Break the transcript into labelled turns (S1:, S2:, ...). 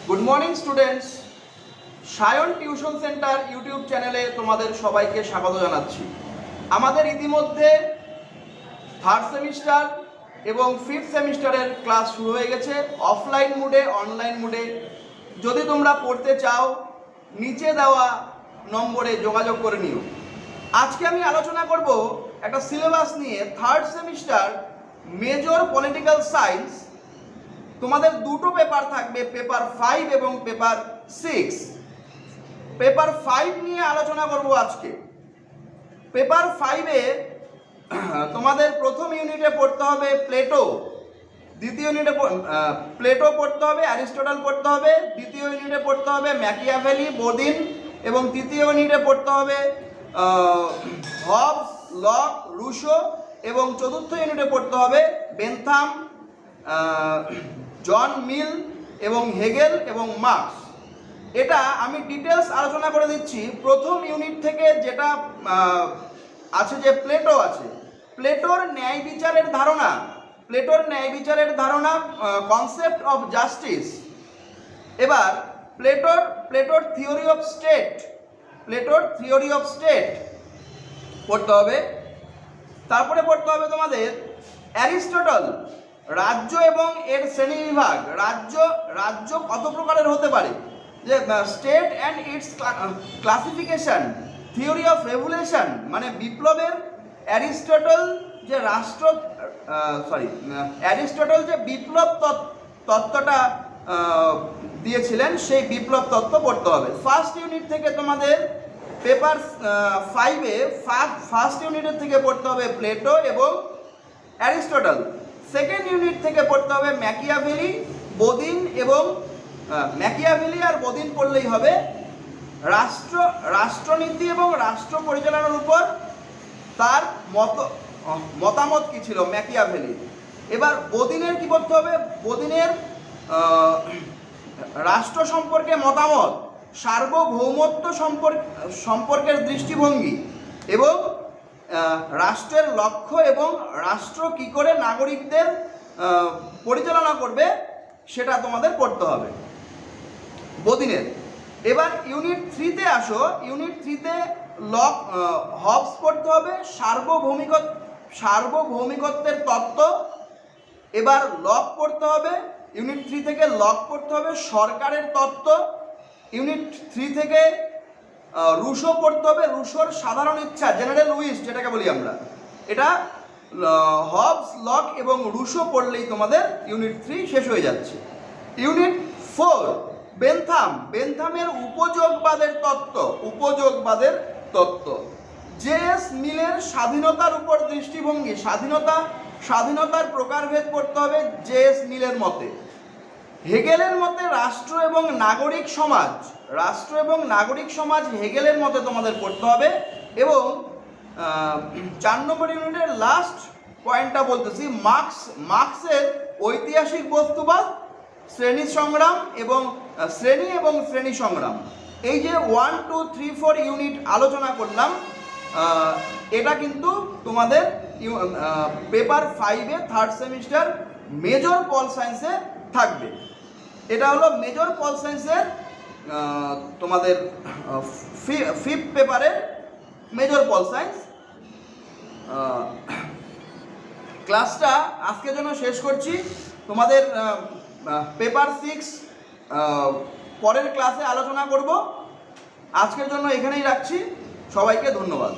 S1: Good morning students, Sayan tuition centre YouTube চ্যানেলে তোমাদের সবাইকে স্বাগত জানাচ্ছি। আমাদের ইতিমধ্যে থার্ড সেমিস্টার এবং ফিফথ সেমিস্টারের ক্লাস শুরু হয়ে গেছে, অফলাইন মোডে অনলাইন মোডে। যদি তোমরা পড়তে চাও নিচে দেওয়া নম্বরে যোগাযোগ করে নিও। আজকে আমি আলোচনা করব একটা সিলেবাস নিয়ে, third semester major political science. তোমাদের দুটো পেপার থাকবে, পেপার 5 এবং পেপার 6। পেপার 5 নিয়ে আলোচনা করব আজকে। পেপার 5-এ তোমাদের প্রথম ইউনিটে পড়তে হবে প্লেটো, দ্বিতীয় ইউনিটে প্লেটো পড়তে হবে, অ্যারিস্টটল পড়তে হবে, দ্বিতীয় ইউনিটে পড়তে হবে ম্যাকিয়াভেলি, বোদিন, এবং তৃতীয় ইউনিটে পড়তে হবে হবস, লক, রুশো, এবং চতুর্থ ইউনিটে পড়তে হবে বেনথাম, জন মিল এবং হেগেল এবং মার্কস। এটা আমি ডিটেলস আলোচনা করে দিচ্ছি। প্রথম ইউনিট থেকে যেটা আছে, যে প্লেটো আছে, প্লেটোর ন্যায় বিচারের ধারণা, কনসেপ্ট অফ জাস্টিস। এবার প্লেটোর থিওরি অফ স্টেট পড়তে হবে। তারপরে পড়তে হবে তোমাদের অ্যারিস্টটল, রাজ্য এবং এর শ্রেণীবিভাগ। রাজ্য কত প্রকারের হতে পারে, যে state and it's classification, theory of revolution, মানে বিপ্লবের অ্যারিস্টটল যে বিপ্লব তত্ত্বটা দিয়েছিলেন, সেই বিপ্লব তত্ত্ব পড়তে হবে। ফার্স্ট ইউনিট থেকে তোমাদের পেপার 5-এ ফার্স্ট ইউনিটের থেকে পড়তে হবে প্লেটো এবং অ্যারিস্টটল। সেকেন্ড ইউনিট থেকে পড়তে হবে ম্যাকিয়াভেলি, বোদিন, এবং ম্যাকিয়াভেলি আর বোদিন পড়লেই হবে। রাষ্ট্রনীতি এবং রাষ্ট্র পরিচালনার উপর তার মতামত কি ছিল ম্যাকিয়াভেলি। এবার বোদিনের কি পড়তে হবে, বোদিনের রাষ্ট্র সম্পর্কে মতামত, সার্বভৌমত্ব সম্পর্কের দৃষ্টিভঙ্গি, এবং রাষ্ট্রের লক্ষ্য এবং রাষ্ট্র কি করে নাগরিকদের পরিচালনা করবে সেটা তোমাদের পড়তে হবে বোদিনের। এবার ইউনিট 3-তে আসো। ইউনিট 3-তে হবস পড়তে হবে, সার্বভৌমিকত্বের তত্ত্ব। এবার লক পড়তে হবে, ইউনিট 3 থেকে লক পড়তে হবে, সরকারের তত্ত্ব। ইউনিট 3 থেকে রুশো পড়তে হবে, রুশোর সাধারণ ইচ্ছা, জেনারেল উইশ যেটাকে বলি আমরা। এটা হবস, লক এবং রুশো পড়লেই তোমাদের ইউনিট 3 শেষ হয়ে যাচ্ছে। ইউনিট 4 বেনথামের উপযোগবাদের তত্ত্ব। জে.এস. মিলের স্বাধীনতার উপর দৃষ্টিভঙ্গি, স্বাধীনতার প্রকারভেদ পড়তে হবে জে.এস. মিলের মতে। হেগেলের মতে রাষ্ট্র এবং নাগরিক সমাজ হেগেলের মতে তোমাদের পড়তে হবে। এবং 4 নম্বর ইউনিটের লাস্ট পয়েন্টটা বলতেছি, মার্কসের ঐতিহাসিক বস্তুবাদ, শ্রেণী সংগ্রাম। এই যে 1, 2, 3, 4 ইউনিট আলোচনা করলাম, এটা কিন্তু তোমাদের পেপার 5-এ থার্ড সেমিস্টার মেজর পল সায়েন্সে থাকবে। এটা হলো মেজর পল সায়েন্সের তোমাদের ফিফথ পেপারের মেজর পল সায়েন্স। ক্লাসটা আজকের জন্য শেষ করছি। তোমাদের পেপার 6 পরের ক্লাসে আলোচনা করব। আজকের জন্য এখানেই রাখছি। সবাইকে ধন্যবাদ।